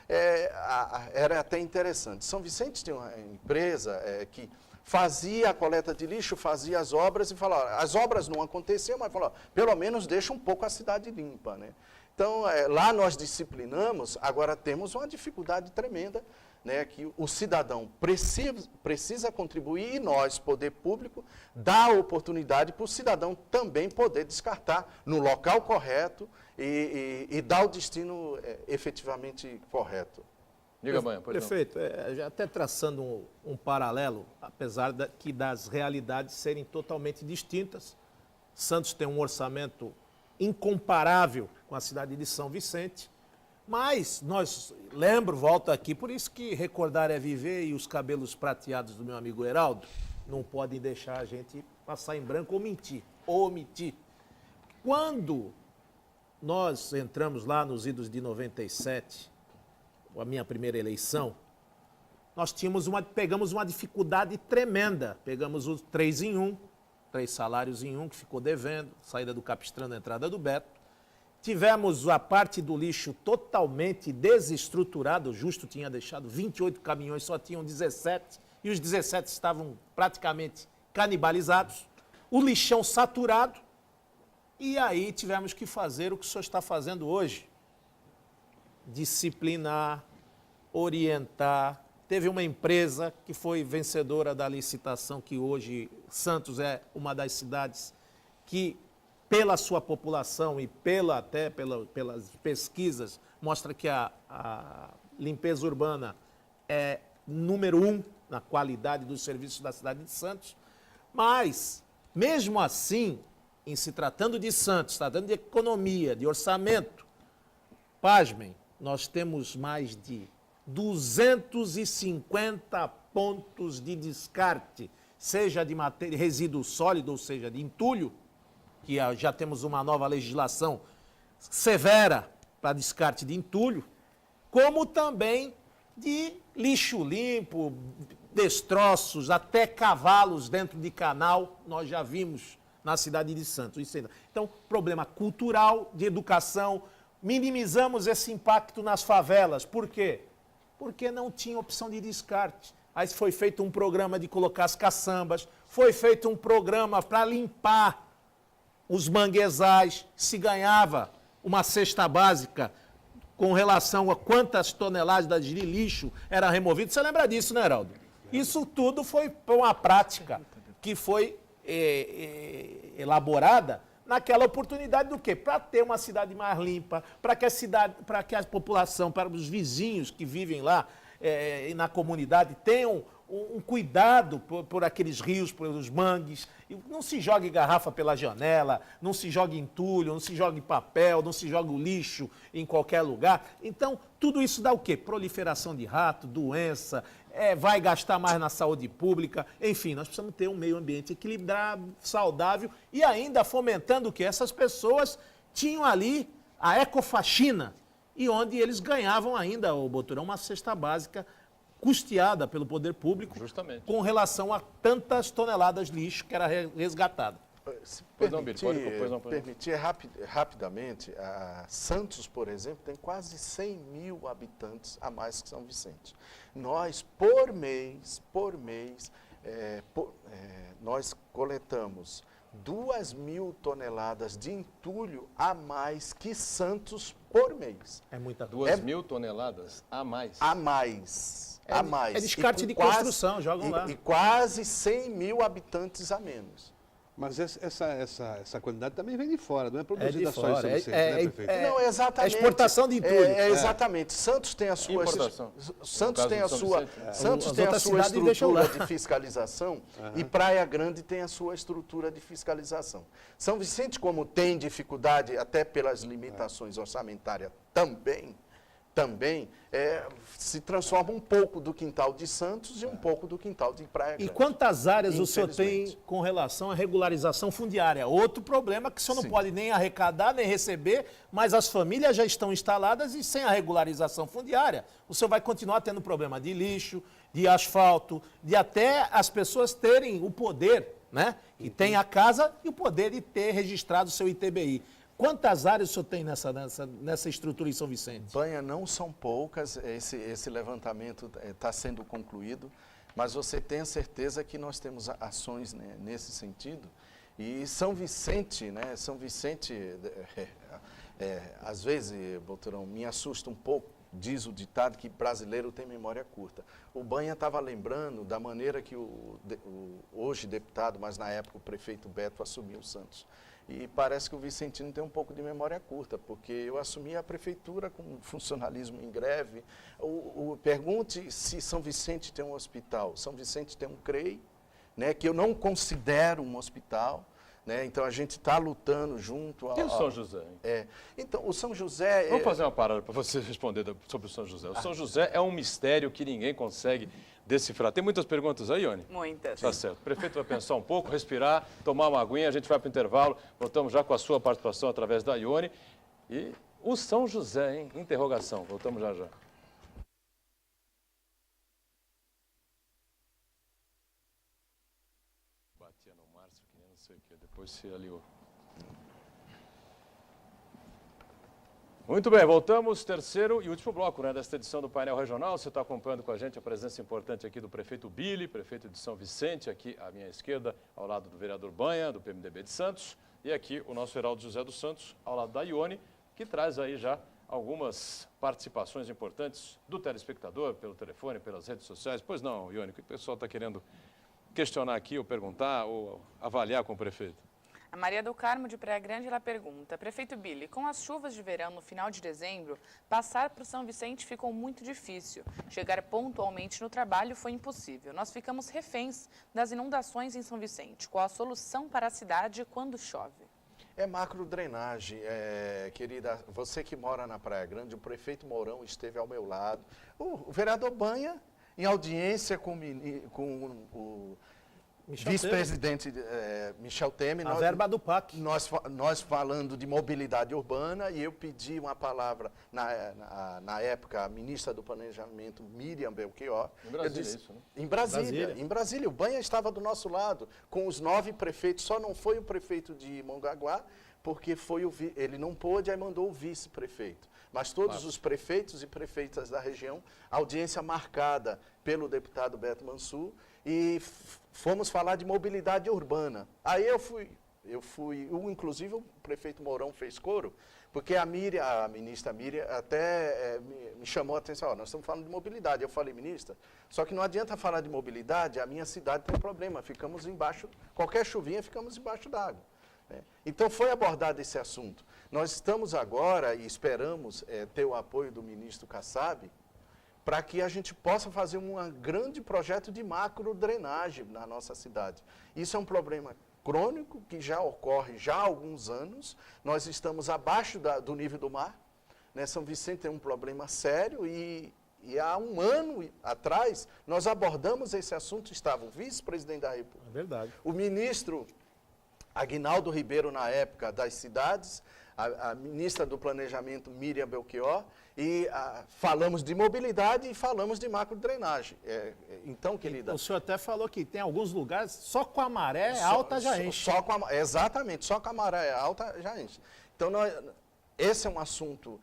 Era até interessante. São Vicente tem uma empresa que fazia a coleta de lixo, fazia as obras e falava, as obras não aconteciam, mas falava, pelo menos deixa um pouco a cidade limpa, né? Então, lá nós disciplinamos, agora temos uma dificuldade tremenda, né, que o cidadão precisa contribuir e nós, poder público, dar a oportunidade para o cidadão também poder descartar no local correto e dar o destino efetivamente correto. Diga, Banha, pois não. Prefeito, já até traçando um paralelo, apesar das realidades serem totalmente distintas, Santos tem um orçamento incomparável com a cidade de São Vicente, mas volto aqui, por isso que recordar é viver, e os cabelos prateados do meu amigo Heraldo não podem deixar a gente passar em branco ou omitir. Quando nós entramos lá nos idos de 97, a minha primeira eleição, nós pegamos uma dificuldade tremenda, pegamos os 3 em 1, 3 salários em 1, que ficou devendo, saída do Capistrano, entrada do Beto. Tivemos a parte do lixo totalmente desestruturada, o Justo tinha deixado 28 caminhões, só tinham 17, e os 17 estavam praticamente canibalizados. O lixão saturado, e aí tivemos que fazer o que o senhor está fazendo hoje. Disciplinar, orientar. Teve uma empresa que foi vencedora da licitação, que hoje Santos é uma das cidades que, pela sua população e pelas pesquisas, mostra que a limpeza urbana é número 1 na qualidade dos serviços da cidade de Santos. Mas, mesmo assim, em se tratando de Santos, tratando de economia, de orçamento, pasmem, nós temos mais de 250 pontos de descarte, seja de resíduo sólido, ou seja, de entulho, que já temos uma nova legislação severa para descarte de entulho, como também de lixo limpo, destroços, até cavalos dentro de canal, nós já vimos na cidade de Santos. Então, problema cultural, de educação, minimizamos esse impacto nas favelas. Por quê? Porque não tinha opção de descarte. Aí foi feito um programa de colocar as caçambas, foi feito um programa para limpar os manguezais, se ganhava uma cesta básica com relação a quantas toneladas de lixo eram removidas. Você lembra disso, né, Heraldo? Isso tudo foi uma prática que foi elaborada naquela oportunidade do quê? Para ter uma cidade mais limpa, para que a população, para os vizinhos que vivem lá na comunidade tenham um cuidado por aqueles rios, pelos mangues. Não se jogue garrafa pela janela, não se jogue entulho, não se jogue papel, não se jogue o lixo em qualquer lugar. Então, tudo isso dá o quê? Proliferação de rato, doença, vai gastar mais na saúde pública. Enfim, nós precisamos ter um meio ambiente equilibrado, saudável e ainda fomentando o quê? Essas pessoas tinham ali a ecofaxina e onde eles ganhavam ainda, o Boturão, uma cesta básica custeada pelo poder público. Justamente. Com relação a tantas toneladas de lixo que era resgatado. Se permitir rapidamente, Santos, por exemplo, tem quase 100 mil habitantes a mais que São Vicente. Nós, por mês, nós coletamos 2.000 toneladas de entulho a mais que Santos por mês. É muita coisa. 2.000 toneladas a mais? A mais. A mais. É descarte de construção, jogam lá. E quase 100 mil habitantes a menos. Mas essa quantidade também vem de fora, não é produzida de só em fora. São Vicente, né, prefeito? Não, exatamente. É exportação de entulho. Exatamente. Santos tem a sua... Importação. Santos tem a sua... Santos As tem a outras sua cidades deixam lá. estrutura de fiscalização e Praia Grande tem a sua estrutura de fiscalização. São Vicente, como tem dificuldade, até pelas limitações orçamentárias também, se transforma um pouco do quintal de Santos e um pouco do quintal de Praia Grande. E quantas áreas o senhor tem com relação à regularização fundiária? Outro problema que o senhor não pode nem arrecadar, nem receber, mas as famílias já estão instaladas e sem a regularização fundiária, o senhor vai continuar tendo problema de lixo, de asfalto, de até as pessoas terem o poder, né? Que tem a casa e o poder de ter registrado o seu ITBI. Quantas áreas o senhor tem nessa estrutura em São Vicente? Banha, não são poucas, esse levantamento está sendo concluído, mas você tenha certeza que nós temos ações, né, nesse sentido. E São Vicente, né, às vezes, Boturão, me assusta um pouco, diz o ditado que brasileiro tem memória curta. O Banha estava lembrando da maneira que hoje deputado, mas na época o prefeito Beto assumiu Santos. E parece que o vicentino tem um pouco de memória curta, porque eu assumi a prefeitura com funcionalismo em greve. Pergunte se São Vicente tem um hospital. São Vicente tem um CREI, né, que eu não considero um hospital. Né, então a gente está lutando junto ao... E o São José? Então, o São José... Vamos fazer uma parada para você responder sobre o São José. O São José é um mistério que ninguém consegue decifrar. Tem muitas perguntas aí, Ione? Muitas. Tá certo. O prefeito vai pensar um pouco, respirar, tomar uma aguinha, a gente vai para o intervalo. Voltamos já com a sua participação através da Ione. E o São José, hein? Interrogação. Voltamos já já. Batia no Márcio, que nem não sei o que, depois se aliou. Muito bem, voltamos, terceiro e último bloco, né, desta edição do Painel Regional. Você está acompanhando com a gente a presença importante aqui do prefeito Billy, prefeito de São Vicente, aqui à minha esquerda, ao lado do vereador Banha, do PMDB de Santos, e aqui o nosso Heraldo José dos Santos, ao lado da Ione, que traz aí já algumas participações importantes do telespectador, pelo telefone, pelas redes sociais. Pois não, Ione, o que o pessoal está querendo questionar aqui, ou perguntar, ou avaliar com o prefeito? A Maria do Carmo, de Praia Grande, ela pergunta: prefeito Billy, com as chuvas de verão no final de dezembro, passar para o São Vicente ficou muito difícil. Chegar pontualmente no trabalho foi impossível. Nós ficamos reféns das inundações em São Vicente. Qual a solução para a cidade quando chove? É macrodrenagem, querida. Você que mora na Praia Grande, o prefeito Mourão esteve ao meu lado. O vereador Banha, em audiência com o vice-presidente Michel Temer. A verba do PAC. Nós falando de mobilidade urbana, e eu pedi uma palavra, na época, a ministra do Planejamento, Miriam Belchior. Em Brasília, isso, né? Em Brasília. O Banha estava do nosso lado, com os 9 prefeitos, só não foi o prefeito de Mongaguá, porque ele não pôde, aí mandou o vice-prefeito. Mas todos os prefeitos e prefeitas da região, audiência marcada pelo deputado Beto Mansur, e fomos falar de mobilidade urbana. Aí inclusive o prefeito Mourão fez coro, porque a ministra Miriam até me chamou a atenção, nós estamos falando de mobilidade. Eu falei, ministra, só que não adianta falar de mobilidade, a minha cidade tem problema, ficamos embaixo, qualquer chuvinha ficamos embaixo d'água. Então foi abordado esse assunto. Nós estamos agora e esperamos ter o apoio do ministro Kassab, para que a gente possa fazer um grande projeto de macrodrenagem na nossa cidade. Isso é um problema crônico que já ocorre já há alguns anos. Nós estamos abaixo do nível do mar. Né? São Vicente tem um problema sério e há um ano atrás nós abordamos esse assunto. Estava o vice-presidente da República, o ministro Aguinaldo Ribeiro, na época das cidades, a ministra do Planejamento, Miriam Belchior, e falamos de mobilidade e falamos de macrodrenagem. Então, querida... O senhor até falou que tem alguns lugares, só com a maré alta já enche. Exatamente, só com a maré alta já enche. Então, esse é um assunto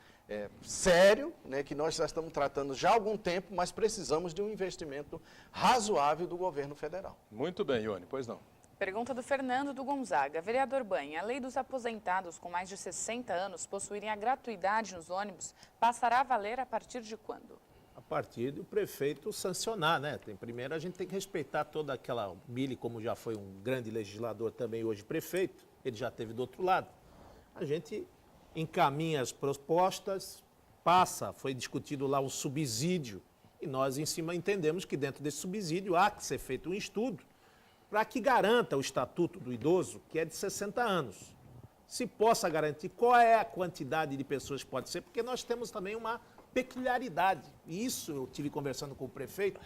sério, né, que nós já estamos tratando já há algum tempo, mas precisamos de um investimento razoável do governo federal. Muito bem, Ione, pois não. Pergunta do Fernando do Gonzaga. Vereador Banha, a lei dos aposentados com mais de 60 anos possuírem a gratuidade nos ônibus passará a valer a partir de quando? A partir do prefeito sancionar, né? Primeiro a gente tem que respeitar toda aquela... Billy, como já foi um grande legislador também, hoje prefeito, ele já esteve do outro lado. A gente encaminha as propostas, foi discutido lá um subsídio, e nós em cima entendemos que dentro desse subsídio há que ser feito um estudo para que garanta o estatuto do idoso, que é de 60 anos. Se possa garantir qual é a quantidade de pessoas que pode ser, porque nós temos também uma peculiaridade. E isso eu tive conversando com o prefeito,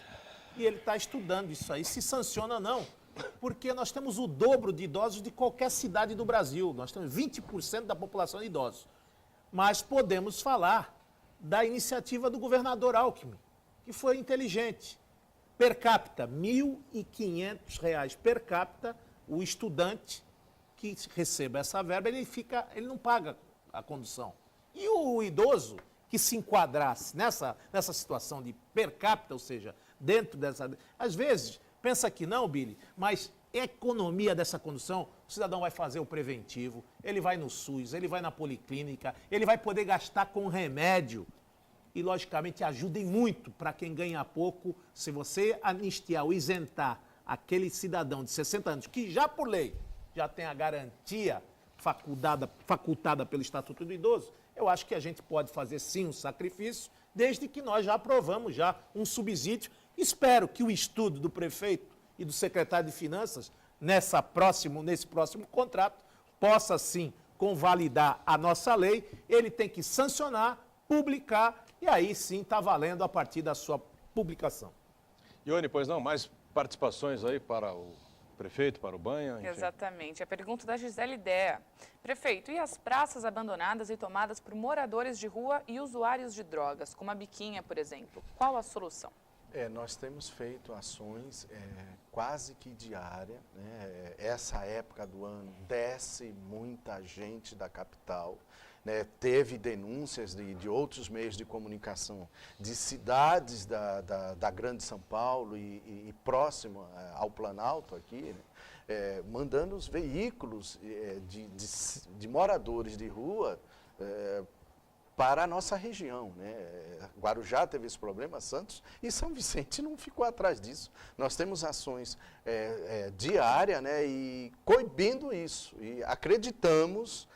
e ele está estudando isso aí, se sanciona ou não. Porque nós temos o dobro de idosos de qualquer cidade do Brasil. Nós temos 20% da população de idosos. Mas podemos falar da iniciativa do governador Alckmin, que foi inteligente. Per capita, R$ 1.500 per capita, o estudante que receba essa verba, ele não paga a condução. E o idoso que se enquadrasse nessa situação de per capita, ou seja, dentro dessa... Às vezes, pensa que não, Billy, mas economia dessa condução, o cidadão vai fazer o preventivo, ele vai no SUS, ele vai na policlínica, ele vai poder gastar com remédio. E, logicamente, ajudem muito para quem ganha pouco. Se você anistiar ou isentar aquele cidadão de 60 anos, que já por lei já tem a garantia facultada pelo Estatuto do Idoso, eu acho que a gente pode fazer sim um sacrifício, desde que nós já aprovamos já um subsídio. Espero que o estudo do prefeito e do secretário de Finanças, nesse próximo contrato, possa sim convalidar a nossa lei. Ele tem que sancionar, publicar, e aí sim está valendo a partir da sua publicação. Ione, pois não, mais participações aí para o prefeito, para o Banha? Enfim. Exatamente. A pergunta da Gisele Dea. Prefeito, e as praças abandonadas e tomadas por moradores de rua e usuários de drogas, como a Biquinha, por exemplo? Qual a solução? Nós temos feito ações quase que diária, né? Essa época do ano desce muita gente da capital. Né, teve denúncias de outros meios de comunicação, de cidades da Grande São Paulo e próximo ao Planalto aqui, né, mandando os veículos de moradores de rua para a nossa região. Né. Guarujá teve esse problema, Santos e São Vicente não ficou atrás disso. Nós temos ações diárias, né, e coibindo isso, e acreditamos...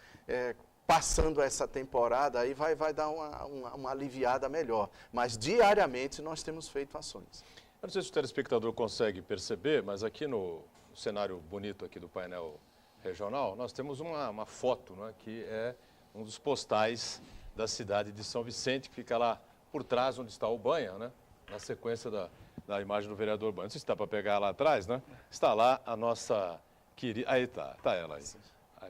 passando essa temporada, aí vai dar uma aliviada melhor. Mas, diariamente, nós temos feito ações. Eu não sei se o telespectador consegue perceber, mas aqui no cenário bonito aqui do painel regional, nós temos uma foto, né, que é um dos postais da cidade de São Vicente, que fica lá por trás onde está o Banha, né, na sequência da imagem do vereador Banha. Não sei se dá para pegar lá atrás, né? Está lá a nossa querida... Aí está ela aí. A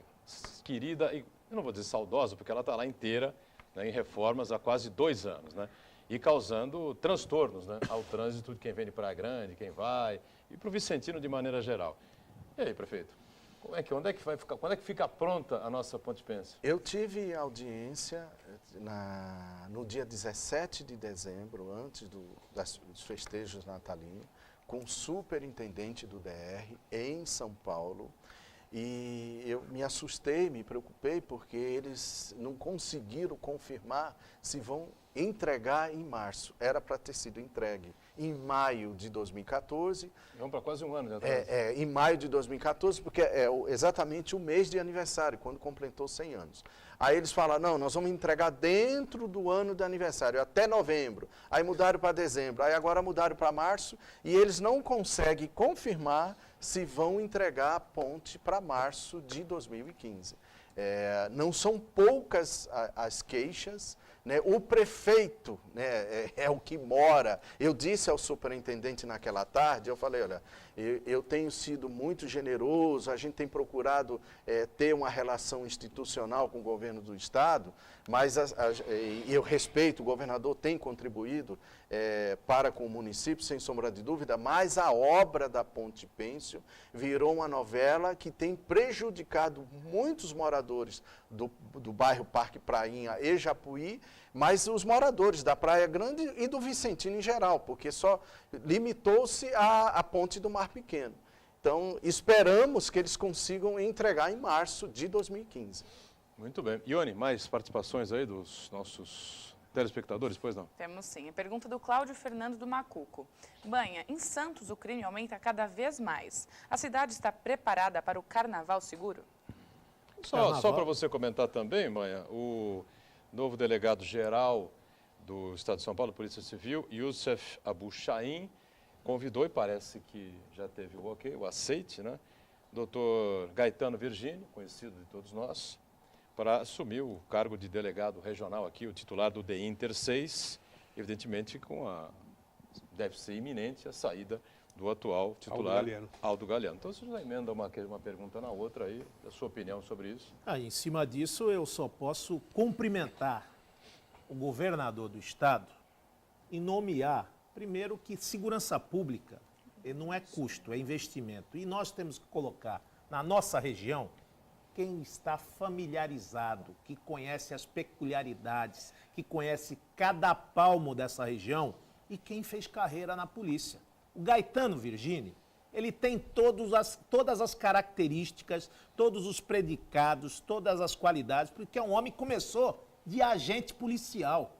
querida, eu não vou dizer saudosa, porque ela está lá inteira, né, em reformas há quase 2 anos, né? E causando transtornos, né, ao trânsito de quem vem de Praia Grande, quem vai, e para o Vicentino de maneira geral. E aí, prefeito? Quando é que fica pronta a nossa Ponte Pêncil? Eu tive audiência no dia 17 de dezembro, antes dos festejos natalinos, com o superintendente do DR em São Paulo. E eu me assustei, me preocupei, porque eles não conseguiram confirmar se vão entregar em março. Era para ter sido entregue em maio de 2014. Vamos para quase um ano já atrás. Em maio de 2014, porque é exatamente o mês de aniversário, quando completou 100 anos. Aí eles falaram, não, nós vamos entregar dentro do ano de aniversário, até novembro. Aí mudaram para dezembro, aí agora mudaram para março, e eles não conseguem confirmar se vão entregar a ponte para março de 2015. Não são poucas as queixas, né? O prefeito, né, é o que mora. Eu disse ao superintendente naquela tarde, eu falei, olha, eu tenho sido muito generoso, a gente tem procurado ter uma relação institucional com o governo do Estado, mas eu respeito, o governador tem contribuído para com o município, sem sombra de dúvida, mas a obra da Ponte Pêncil virou uma novela que tem prejudicado muitos moradores do bairro Parque Prainha e Japuí, mas os moradores da Praia Grande e do Vicentino em geral, porque só limitou-se à ponte do Mar Pequeno. Então, esperamos que eles consigam entregar em março de 2015. Muito bem. Ione, mais participações aí dos nossos telespectadores, pois não? Temos sim. A pergunta do Cláudio Fernando do Macuco. Banha, em Santos o crime aumenta cada vez mais. A cidade está preparada para o carnaval seguro? Só para você comentar também, Banha, o novo delegado-geral do Estado de São Paulo, Polícia Civil, Youssef Abu Chain, convidou, e parece que já teve o ok, o aceite, né? Dr. Gaetano Virgínio, conhecido de todos nós, para assumir o cargo de delegado regional aqui, o titular do DINTER 6, evidentemente deve ser iminente a saída do atual titular, Aldo Galeano. Então, você já emenda uma pergunta na outra aí, a sua opinião sobre isso. Em cima disso, eu só posso cumprimentar o governador do Estado e nomear, primeiro, que segurança pública não é custo, é investimento. E nós temos que colocar na nossa região quem está familiarizado, que conhece as peculiaridades, que conhece cada palmo dessa região e quem fez carreira na polícia. O Gaetano Virgínio, ele tem todas as características, todos os predicados, todas as qualidades, porque é um homem que começou de agente policial,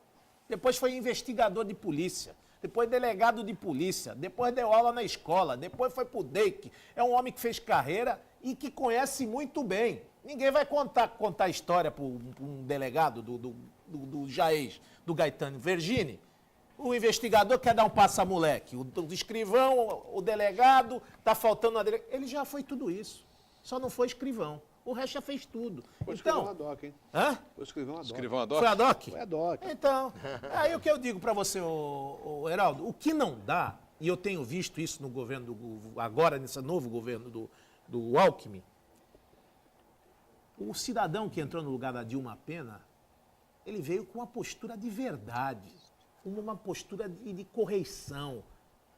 depois foi investigador de polícia, depois delegado de polícia, depois deu aula na escola, depois foi pro DEIC. É um homem que fez carreira e que conhece muito bem. Ninguém vai contar a história para um delegado do Jaez, do Gaetano Virgínio. O investigador quer dar um passa-moleque, o escrivão, o delegado, está faltando uma delegada. Ele já foi tudo isso, só não foi escrivão. O resto já fez tudo. Foi escrivão ad hoc, hein? Hã? Foi escrivão ad hoc. Escrivão ad hoc? Foi ad hoc? Foi ad hoc. Então, aí o que eu digo para você, Heraldo, o que não dá, e eu tenho visto isso no governo, agora nesse novo governo do Alckmin, o cidadão que entrou no lugar da Dilma Pena, ele veio com uma postura de verdade, uma postura de correição.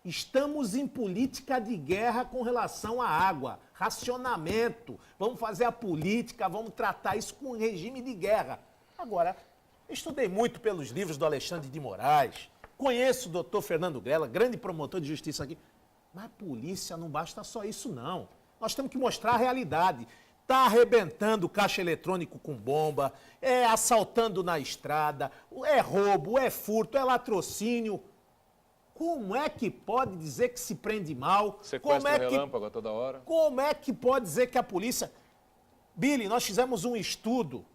Estamos em política de guerra com relação à água, racionamento. Vamos fazer a política, vamos tratar isso com um regime de guerra. Agora, eu estudei muito pelos livros do Alexandre de Moraes, conheço o doutor Fernando Grella, grande promotor de justiça aqui, mas a polícia não basta só isso, não. Nós temos que mostrar a realidade. Está arrebentando caixa eletrônico com bomba, é assaltando na estrada, é roubo, é furto, é latrocínio. Como é que pode dizer que se prende mal? Sequestro relâmpago a toda hora. Como é que pode dizer que a polícia... Billy, nós fizemos um estudo,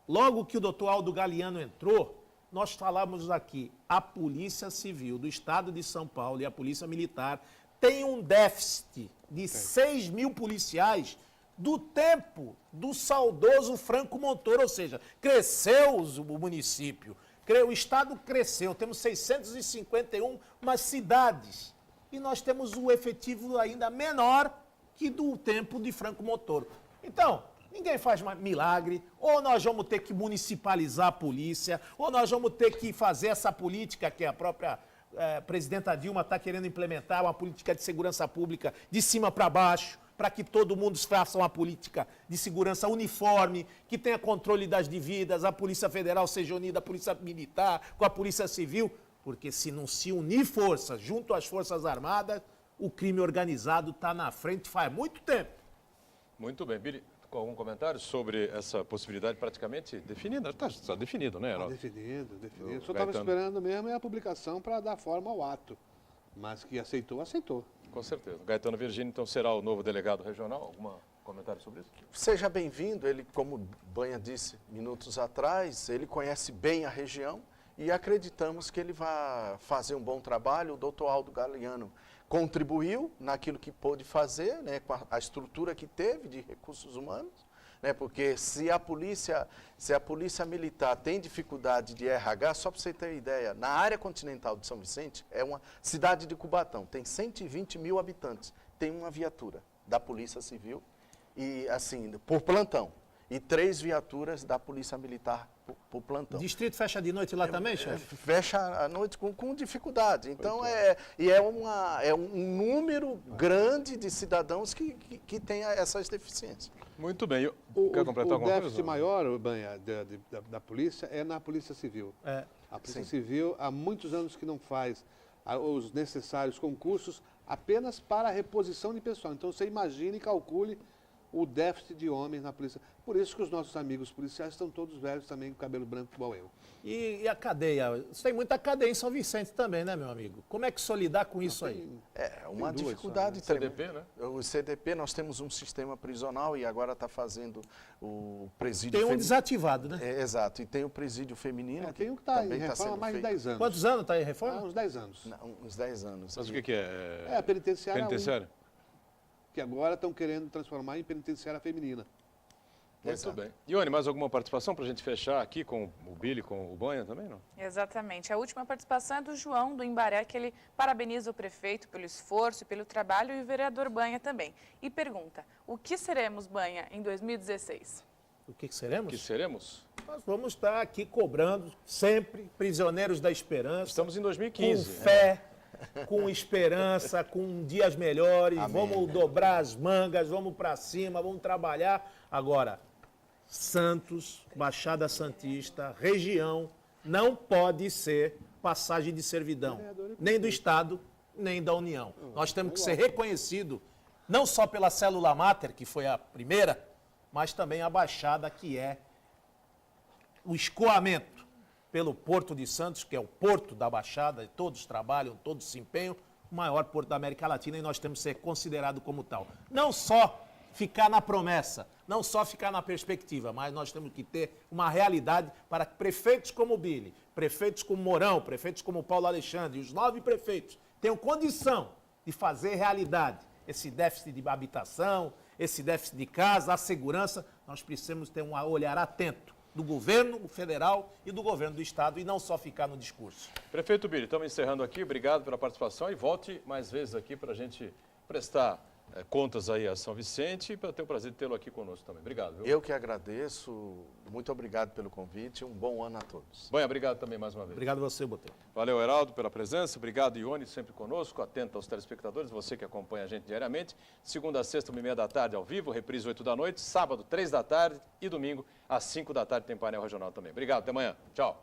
logo que o doutor Aldo Galeano entrou, nós falamos aqui, a Polícia Civil do Estado de São Paulo e a Polícia Militar tem um déficit de 6 mil policiais do tempo do saudoso Franco Montoro, ou seja, cresceu o município, o estado cresceu, temos 651 cidades e nós temos um efetivo ainda menor que do tempo de Franco Montoro. Então, ninguém faz milagre, ou nós vamos ter que municipalizar a polícia, ou nós vamos ter que fazer essa política que a própria presidenta Dilma está querendo implementar, uma política de segurança pública de cima para baixo, para que todo mundo faça uma política de segurança uniforme, que tenha controle das dívidas, a Polícia Federal seja unida à Polícia Militar, com a Polícia Civil, porque se não se unir forças junto às Forças Armadas, o crime organizado está na frente faz muito tempo. Muito bem. Billy, com algum comentário sobre essa possibilidade praticamente definida? Está definido, né, Heraldo? Definido. Do Só estava Gaetano. esperando mesmo a publicação para dar forma ao ato. Mas que aceitou. Com certeza. Gaetano Virgínio, então, será o novo delegado regional? Algum comentário sobre isso? Seja bem-vindo, ele, como Banha disse minutos atrás, ele conhece bem a região e acreditamos que ele vai fazer um bom trabalho. O doutor Aldo Galiano contribuiu naquilo que pôde fazer, né, com a estrutura que teve de recursos humanos, né, porque se a polícia militar tem dificuldade de RH, só para você ter ideia, na área continental de São Vicente, é uma cidade de Cubatão, tem 120 mil habitantes, tem uma viatura da Polícia Civil, e assim, por plantão, e 3 viaturas da Polícia Militar por plantão. O distrito fecha de noite lá também, chefe? Fecha à noite com dificuldade. Então, é um número grande de cidadãos que tem essas deficiências. Muito bem. O Quer completar alguma coisa? déficit maior, Banha, da polícia é na Polícia Civil. A Polícia Civil há muitos anos que não faz os necessários concursos apenas para a reposição de pessoal. Então, você imagine e calcule o déficit de homens na polícia. Por isso que os nossos amigos policiais estão todos velhos também, com cabelo branco igual eu. E a cadeia? Você tem muita cadeia em São Vicente também, né, meu amigo? Como é que o senhor lidar com isso aí? É uma duas dificuldade só, né? tremenda. CDP, né? O CDP, nós temos um sistema prisional e agora está fazendo o presídio Tem um feminino. desativado, né? Exato, e tem o presídio feminino. Tem um que está em também reforma há sendo mais de feito. 10 anos. Quantos anos está em Há reforma? uns 10 anos. Não, uns 10 anos. Mas o que é? É, a penitenciária Penitenciária? que agora estão querendo transformar em penitenciária feminina. Muito Exato. bem. Ione, mais alguma participação para a gente fechar aqui com o Billy, com o Banha também, não? Exatamente. A última participação é do João, do Imbaré, que ele parabeniza o prefeito pelo esforço e pelo trabalho, e o vereador Banha também. E pergunta, o que seremos, Banha, em 2016? O que seremos? Que seremos? Nós vamos estar aqui cobrando sempre, prisioneiros da esperança. Estamos em Com 2015. fé, com esperança, com dias melhores. Amém. Vamos dobrar as mangas, vamos para cima, vamos trabalhar. Agora, Santos, Baixada Santista, região, não pode ser passagem de servidão, nem do Estado, nem da União. Nós temos que ser reconhecidos, não só pela célula máter, que foi a primeira, mas também a Baixada, que é o escoamento pelo Porto de Santos, que é o porto da Baixada, todos trabalham, todos se empenham, o maior porto da América Latina, e nós temos que ser considerados como tal. Não só ficar na promessa, não só ficar na perspectiva, mas nós temos que ter uma realidade para que prefeitos como o Billy, prefeitos como Mourão, prefeitos como Paulo Alexandre, e os 9 prefeitos tenham condição de fazer realidade esse déficit de habitação, esse déficit de casa, a segurança. Nós precisamos ter um olhar atento do governo federal e do governo do estado, e não só ficar no discurso. Prefeito Billy, estamos encerrando aqui. Obrigado pela participação e volte mais vezes aqui para a gente prestar contas aí a São Vicente, e para ter o prazer de tê-lo aqui conosco também. Obrigado, viu? Eu que agradeço, muito obrigado pelo convite, um bom ano a todos. Banha, obrigado também mais uma vez. Obrigado a você, Botelho. Valeu, Heraldo, pela presença. Obrigado, Ione, sempre conosco, atento aos telespectadores, você que acompanha a gente diariamente. Segunda a sexta, 1h30 da tarde, ao vivo, reprise 8 da noite, sábado, 3 da tarde, e domingo, às 5 da tarde, tem painel regional também. Obrigado, até amanhã. Tchau.